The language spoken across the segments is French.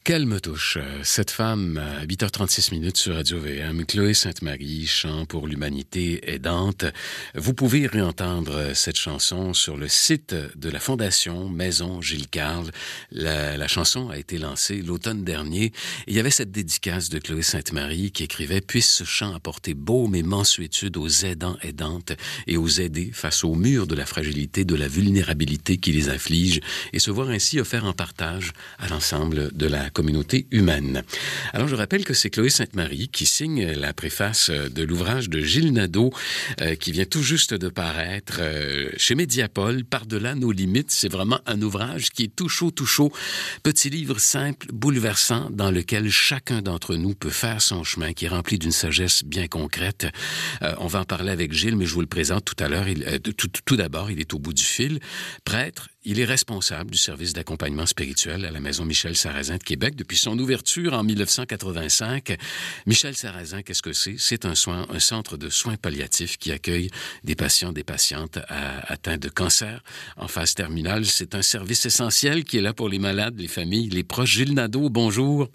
Qu'elle me touche, cette femme, à 8h36 sur Radio-VM, Chloé Sainte-Marie, chant pour l'humanité aidante. Vous pouvez réentendre cette chanson sur le site de la Fondation Maison Gilles Carle. La chanson a été lancée l'automne dernier. Et il y avait cette dédicace de Chloé Sainte-Marie qui écrivait « Puisse ce chant apporter baume et mansuétude aux aidants, aidantes et aux aidés face au mur de la fragilité, de la vulnérabilité qui les afflige et se voir ainsi offert en partage à l'ensemble de la communauté humaine. » Alors, je rappelle que c'est Chloé Sainte-Marie qui signe la préface de l'ouvrage de Gilles Nadeau qui vient tout juste de paraître chez Mediapol, Par-delà nos limites. C'est vraiment un ouvrage qui est tout chaud, tout chaud. Petit livre simple, bouleversant, dans lequel chacun d'entre nous peut faire son chemin, qui est rempli d'une sagesse bien concrète. On va en parler avec Gilles, mais je vous le présente tout à l'heure. Tout d'abord, il est au bout du fil. Prêtre, il est responsable du service d'accompagnement spirituel à la Maison Michel Sarrazin de Québec depuis son ouverture en 1985. Michel Sarrazin, qu'est-ce que c'est? C'est un centre de soins palliatifs qui accueille des patients, des patientes atteints de cancer en phase terminale. C'est un service essentiel qui est là pour les malades, les familles, les proches. Gilles Nadeau, bonjour.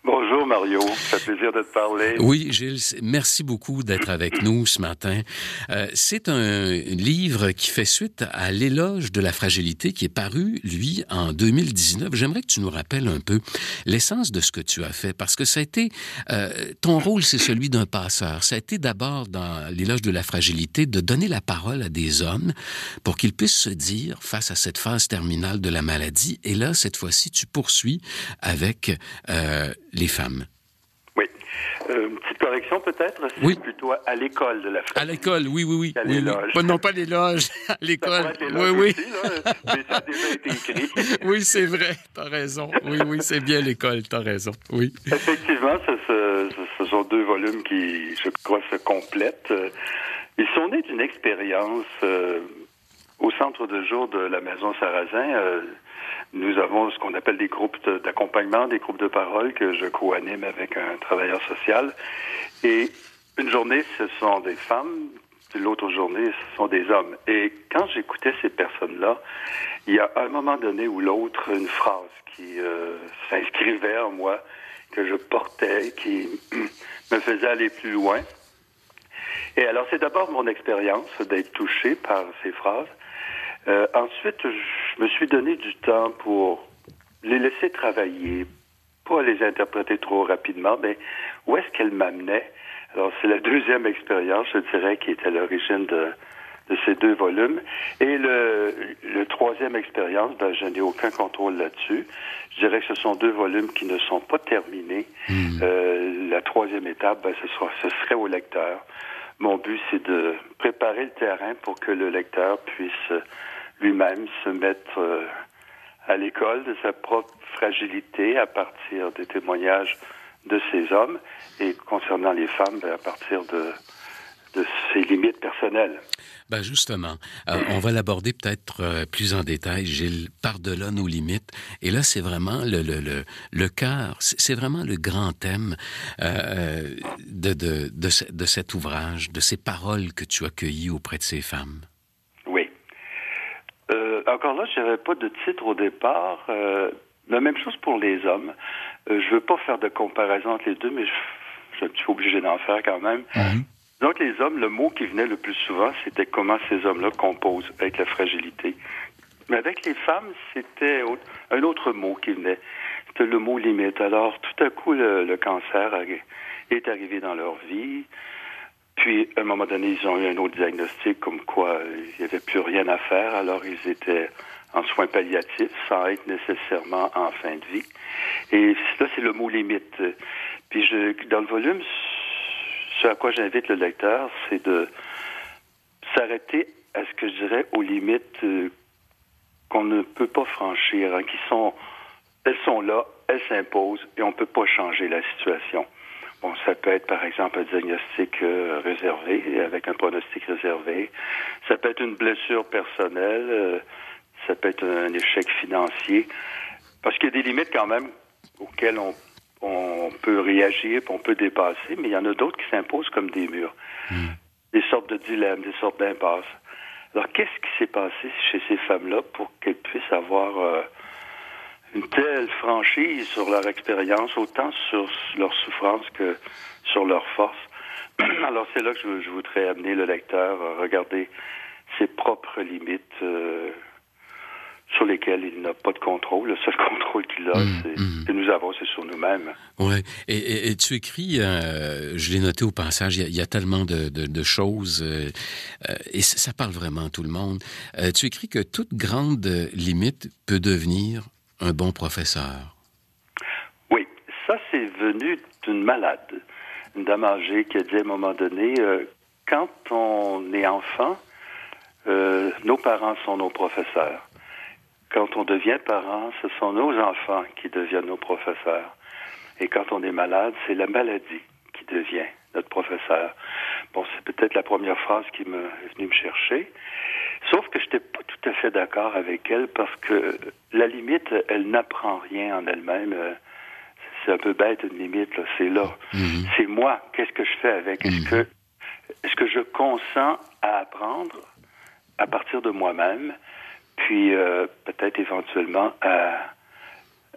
Bonjour Mario, ça fait plaisir de te parler. Oui, Gilles, merci beaucoup d'être avec nous ce matin. C'est un livre qui fait suite à l'éloge de la fragilité qui est paru, lui, en 2019. J'aimerais que tu nous rappelles un peu l'essence de ce que tu as fait, parce que ça a été, ton rôle, c'est celui d'un passeur. Ça a été d'abord, dans l'éloge de la fragilité, de donner la parole à des hommes pour qu'ils puissent se dire face à cette phase terminale de la maladie. Et là, cette fois-ci, tu poursuis avec les femmes. Oui. Une petite correction peut-être? C'est oui. Plutôt à l'école de la fragilité. À l'école, oui. Oui. Non, pas l'éloge, à l'école. Oui. Aussi, là, mais ça a déjà été écrit. Oui, c'est vrai, t'as raison. Oui, c'est bien l'école, t'as raison. Oui. Effectivement, ce sont deux volumes qui, je crois, se complètent. Ils sont nés d'une expérience au centre de jour de la Maison Sarrazin. Nous avons ce qu'on appelle des groupes d'accompagnement, des groupes de parole que je co-anime avec un travailleur social. Et une journée, ce sont des femmes, l'autre journée, ce sont des hommes. Et quand j'écoutais ces personnes-là, il y a un moment donné ou l'autre une phrase qui s'inscrivait en moi, que je portais, qui me faisait aller plus loin. Et alors, c'est d'abord mon expérience d'être touché par ces phrases. Ensuite, je me suis donné du temps pour les laisser travailler, pas les interpréter trop rapidement, mais où est-ce qu'elles m'amenaient? Alors, c'est la deuxième expérience, je dirais, qui est à l'origine de ces deux volumes. Et le troisième expérience, je n'ai aucun contrôle là-dessus. Je dirais que ce sont deux volumes qui ne sont pas terminés. La troisième étape, ce serait au lecteur. Mon but, c'est de préparer le terrain pour que le lecteur puisse lui-même se mettre à l'école de sa propre fragilité à partir des témoignages de ces hommes et concernant les femmes, à partir de ses limites personnelles. Ben justement, on va l'aborder peut-être plus en détail, Gilles, par-delà nos limites. Et là, c'est vraiment le cœur, c'est vraiment le grand thème de cet ouvrage, de ces paroles que tu as cueillies auprès de ces femmes. Oui. Encore là, je n'avais pas de titre au départ. La même chose pour les hommes. Je ne veux pas faire de comparaison entre les deux, mais je suis obligé d'en faire quand même. Donc, les hommes, le mot qui venait le plus souvent, c'était comment ces hommes-là composent avec la fragilité. Mais avec les femmes, c'était un autre mot qui venait. C'était le mot limite. Alors, tout à coup, le cancer est arrivé dans leur vie. Puis, à un moment donné, ils ont eu un autre diagnostic comme quoi il n'y avait plus rien à faire. Alors, ils étaient en soins palliatifs sans être nécessairement en fin de vie. Et là, c'est le mot limite. Puis, dans le volume, ce à quoi j'invite le lecteur, c'est de s'arrêter à ce que je dirais aux limites qu'on ne peut pas franchir, hein, elles sont là, elles s'imposent et on ne peut pas changer la situation. Bon, ça peut être, par exemple, un diagnostic réservé, avec un pronostic réservé. Ça peut être une blessure personnelle. Ça peut être un échec financier. Parce qu'il y a des limites, quand même, auxquelles on peut réagir, on peut dépasser, mais il y en a d'autres qui s'imposent comme des murs. Des sortes de dilemmes, des sortes d'impasses. Alors, qu'est-ce qui s'est passé chez ces femmes-là pour qu'elles puissent avoir une telle franchise sur leur expérience, autant sur leur souffrance que sur leur force. Alors c'est là que je voudrais amener le lecteur à regarder ses propres limites sur lesquelles il n'a pas de contrôle. Le seul contrôle qu'il a, que nous avons, c'est sur nous-mêmes. Oui, et tu écris, je l'ai noté au passage, il y a tellement de choses, et ça parle vraiment à tout le monde. Tu écris que toute grande limite peut devenir un bon professeur. Oui, ça c'est venu d'une malade, une dame âgée qui a dit à un moment donné, quand on est enfant, nos parents sont nos professeurs. Quand on devient parent, ce sont nos enfants qui deviennent nos professeurs. Et quand on est malade, c'est la maladie qui devient notre professeur. Bon, c'est peut-être la première phrase qui est venue me chercher. Sauf que je n'étais pas tout à fait d'accord avec elle parce que la limite, elle n'apprend rien en elle-même. C'est un peu bête, une limite, là. C'est là. Mm-hmm. C'est moi. Qu'est-ce que je fais avec? Mm-hmm. Est-ce que je consens à apprendre à partir de moi-même, puis peut-être éventuellement à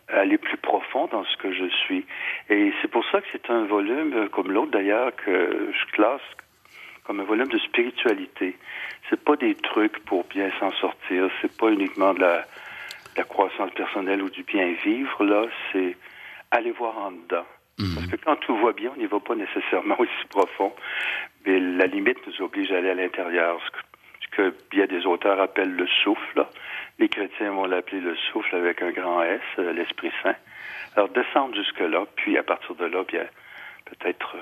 aller plus profond dans ce que je suis. Et c'est pour ça que c'est un volume, comme l'autre d'ailleurs, que je classe comme un volume de spiritualité. C'est pas des trucs pour bien s'en sortir, c'est pas uniquement de la croissance personnelle ou du bien-vivre, là, c'est aller voir en dedans. Mm-hmm. Parce que quand tout va bien, on n'y va pas nécessairement aussi profond, mais la limite nous oblige à aller à l'intérieur, ce que bien des auteurs appellent le souffle, là. Les chrétiens vont l'appeler le souffle avec un grand S, l'Esprit Saint. Alors, descendre jusque-là, puis à partir de là, bien, peut-être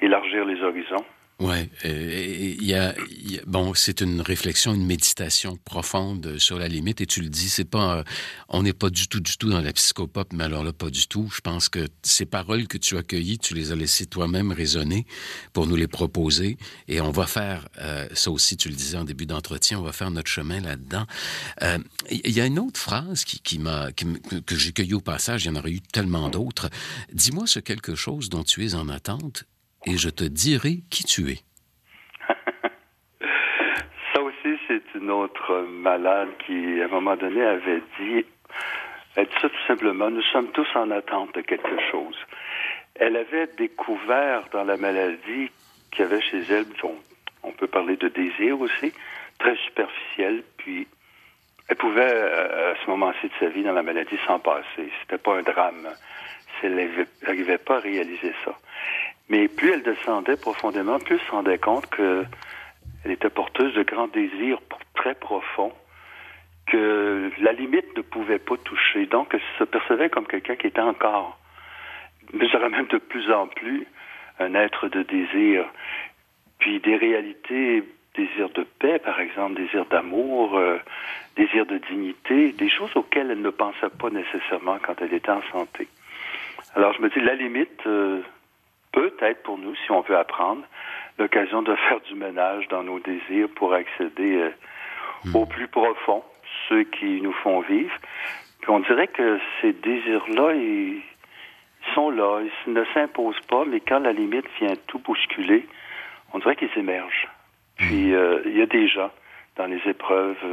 élargir les horizons. Oui, bon, c'est une réflexion, une méditation profonde sur la limite, et tu le dis, c'est pas, on n'est pas du tout dans la psychopop, mais alors là, pas du tout. Je pense que ces paroles que tu as cueillies, tu les as laissées toi-même résonner pour nous les proposer, et on va faire, ça aussi, tu le disais en début d'entretien, on va faire notre chemin là-dedans. Il y a une autre phrase que j'ai cueillie au passage, il y en aurait eu tellement d'autres. Dis-moi ce quelque chose dont tu es en attente, et je te dirai qui tu es. Ça aussi, c'est une autre malade qui, à un moment donné, avait dit ça tout simplement, nous sommes tous en attente de quelque chose. Elle avait découvert dans la maladie qu'il y avait chez elle, on peut parler de désir aussi, très superficiel, puis elle pouvait, à ce moment-ci de sa vie, dans la maladie, s'en passer. C'était pas un drame. Elle n'arrivait pas à réaliser ça. Mais plus elle descendait profondément, plus elle se rendait compte qu'elle était porteuse de grands désirs très profonds que la limite ne pouvait pas toucher. Donc, elle se percevait comme quelqu'un qui était encore, mesurait même de plus en plus un être de désir. Puis des réalités, désir de paix, par exemple, désir d'amour, désir de dignité, des choses auxquelles elle ne pensait pas nécessairement quand elle était en santé. Alors, je me dis, la limite... peut être pour nous, si on veut apprendre, l'occasion de faire du ménage dans nos désirs pour accéder au plus profond, ceux qui nous font vivre. Puis on dirait que ces désirs-là, ils sont là, ils ne s'imposent pas, mais quand la limite vient tout bousculer, on dirait qu'ils émergent. Puis il y a des gens dans les épreuves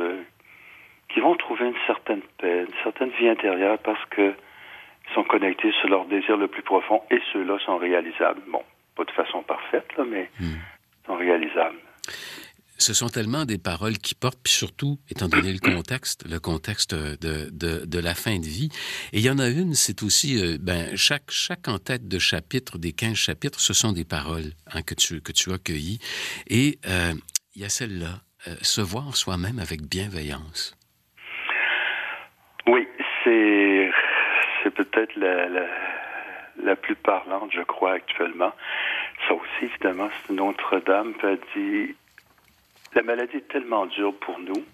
qui vont trouver une certaine paix, une certaine vie intérieure parce que sont connectés sur leur désir le plus profond et ceux-là sont réalisables. Bon, pas de façon parfaite, là, mais sont réalisables. Ce sont tellement des paroles qui portent, puis surtout, étant donné le contexte de la fin de vie. Et il y en a une, c'est aussi, chaque en tête de chapitre, des 15 chapitres, ce sont des paroles que tu as cueillies. Et il y a celle-là, se voir soi-même avec bienveillance. Oui, c'est peut-être la plus parlante, je crois, actuellement. Ça aussi, évidemment, c'est une autre dame qui a dit la maladie est tellement dure pour nous.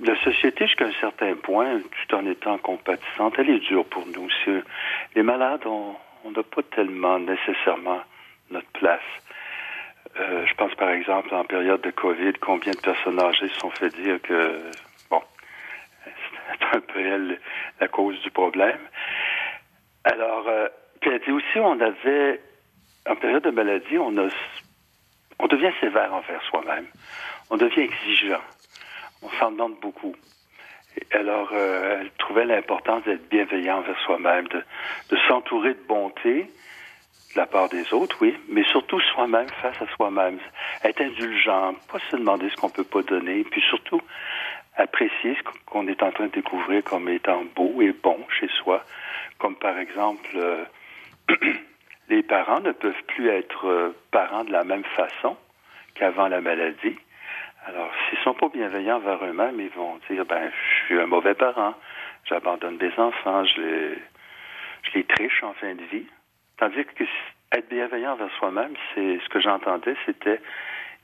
La société, jusqu'à un certain point, tout en étant compatissante, elle est dure pour nous. Les malades, on n'a pas tellement nécessairement notre place. Je pense, par exemple, en période de COVID, combien de personnes âgées se sont fait dire que, c'est un peu elle la cause du problème. Alors, puis elle dit aussi, on avait, en période de maladie, on devient sévère envers soi-même. On devient exigeant. On s'en demande beaucoup. Alors, elle trouvait l'importance d'être bienveillant envers soi-même, de s'entourer de bonté de la part des autres, oui, mais surtout soi-même face à soi-même. Être indulgent, pas se demander ce qu'on peut pas donner, puis surtout apprécier ce qu'on est en train de découvrir comme étant beau et bon chez soi. Comme par exemple, les parents ne peuvent plus être parents de la même façon qu'avant la maladie. Alors, s'ils sont pas bienveillants envers eux-mêmes, ils vont dire, je suis un mauvais parent, j'abandonne des enfants, je les triche en fin de vie. Tandis que être bienveillant envers soi-même, c'est ce que j'entendais, c'était,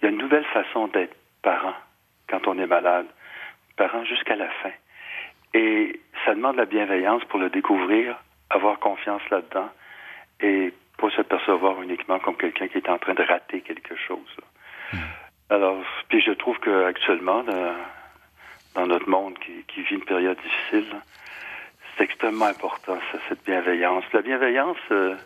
il y a une nouvelle façon d'être parent quand on est malade. Parent jusqu'à la fin. Et ça demande la bienveillance pour le découvrir, avoir confiance là-dedans et pas se percevoir uniquement comme quelqu'un qui est en train de rater quelque chose. Alors, puis je trouve qu'actuellement, dans notre monde qui vit une période difficile, c'est extrêmement important, ça, cette bienveillance. La bienveillance, je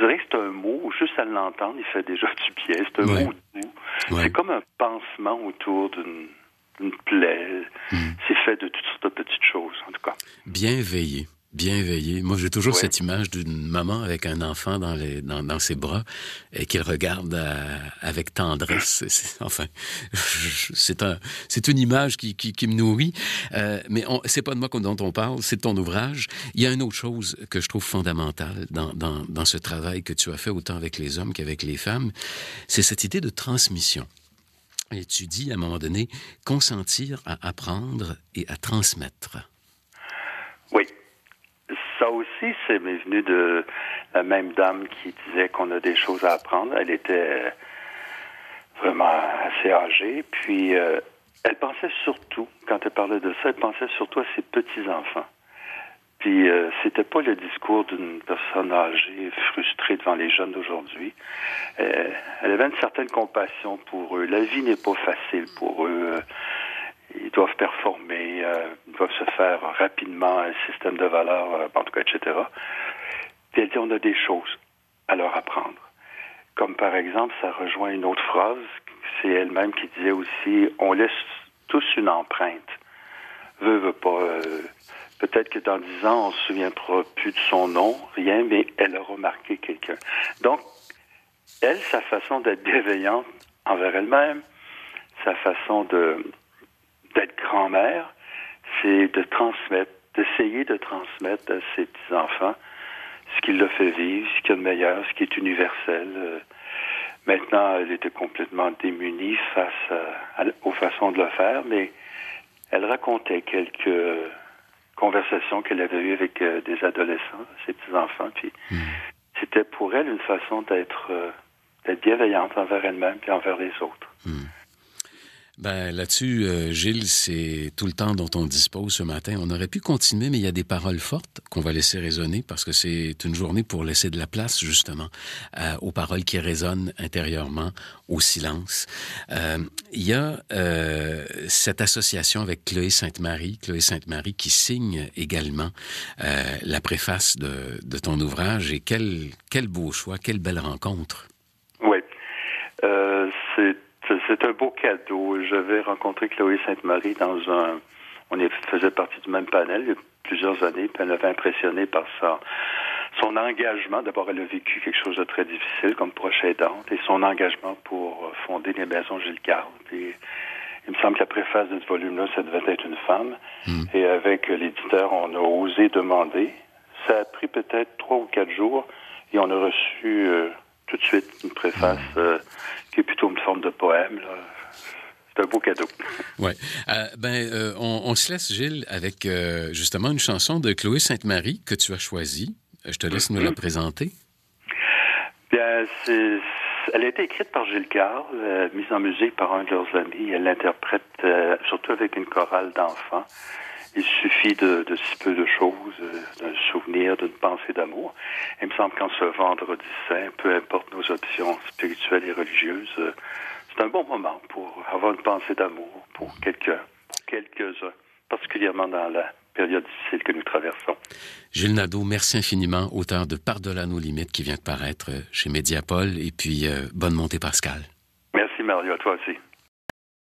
dirais que c'est un mot, juste à l'entendre, il fait déjà du bien. C'est un mot doux. C'est comme un pansement autour d'une plaie. C'est fait de toutes sortes de petites choses, en tout cas. Bienveiller. Bienveiller. Moi, j'ai toujours cette image d'une maman avec un enfant dans ses bras et qu'il regarde avec tendresse. Enfin, c'est une image qui me nourrit. Mais c'est pas de moi dont on parle, c'est de ton ouvrage. Il y a une autre chose que je trouve fondamentale dans ce travail que tu as fait autant avec les hommes qu'avec les femmes, c'est cette idée de transmission. Et tu dis, à un moment donné, consentir à apprendre et à transmettre. Oui. Ça aussi, c'est venu de la même dame qui disait qu'on a des choses à apprendre. Elle était vraiment assez âgée. Puis, elle pensait surtout, quand elle parlait de ça, elle pensait surtout à ses petits-enfants. Puis, c'était pas le discours d'une personne âgée, frustrée devant les jeunes d'aujourd'hui. Elle avait une certaine compassion pour eux. La vie n'est pas facile pour eux. Ils doivent performer, ils doivent se faire rapidement un système de valeurs, en tout cas, etc. Puis elle dit, on a des choses à leur apprendre. Comme par exemple, ça rejoint une autre phrase, c'est elle-même qui disait aussi, on laisse tous une empreinte. Veut pas. Peut-être que dans 10 ans, on ne se souviendra plus de son nom, rien, mais elle aura marqué quelqu'un. Donc, elle, sa façon d'être bienveillante envers elle-même, sa façon d'être grand-mère, c'est de transmettre, d'essayer de transmettre à ses petits-enfants ce qui l'a fait vivre, ce qu'il y a de meilleur, ce qui est universel. Maintenant, elle était complètement démunie face aux façons de le faire, mais elle racontait quelques conversations qu'elle avait eues avec des adolescents, ses petits-enfants, puis c'était pour elle une façon d'être bienveillante envers elle-même et envers les autres. Là-dessus, Gilles, c'est tout le temps dont on dispose ce matin. On aurait pu continuer, mais il y a des paroles fortes qu'on va laisser résonner parce que c'est une journée pour laisser de la place, justement, aux paroles qui résonnent intérieurement, au silence. Il y a cette association avec Chloé Sainte-Marie qui signe également la préface de ton ouvrage. Et quel beau choix, quelle belle rencontre. Oui, c'est un beau cadeau. J'avais rencontré Chloé Sainte-Marie on faisait partie du même panel il y a plusieurs années, puis elle m'avait impressionné par son engagement. D'abord, elle a vécu quelque chose de très difficile comme proche aidante et son engagement pour fonder les maisons Gilles Carle. Puis, il me semble que la préface de ce volume-là, ça devait être une femme. Et avec l'éditeur, on a osé demander. Ça a pris peut-être 3 ou 4 jours et on a reçu tout de suite une préface qui est plutôt une forme de poème, là. C'est un beau cadeau. Oui. On se laisse, Gilles, avec justement une chanson de Chloé Sainte-Marie que tu as choisie. Je te laisse nous la présenter. Bien, elle a été écrite par Gilles Carle, mise en musique par un de leurs amis. Elle l'interprète surtout avec une chorale d'enfants. Il suffit de si peu de choses, d'un souvenir, d'une pensée d'amour. Il me semble qu'en ce vendredi saint, peu importe nos options spirituelles et religieuses, c'est un bon moment pour avoir une pensée d'amour pour quelques-uns, particulièrement dans la période difficile que nous traversons. Gilles Nadeau, merci infiniment, auteur de Par-delà nos limites qui vient de paraître chez Mediapol. Et puis, bonne montée Pascal. Merci Mario, à toi aussi.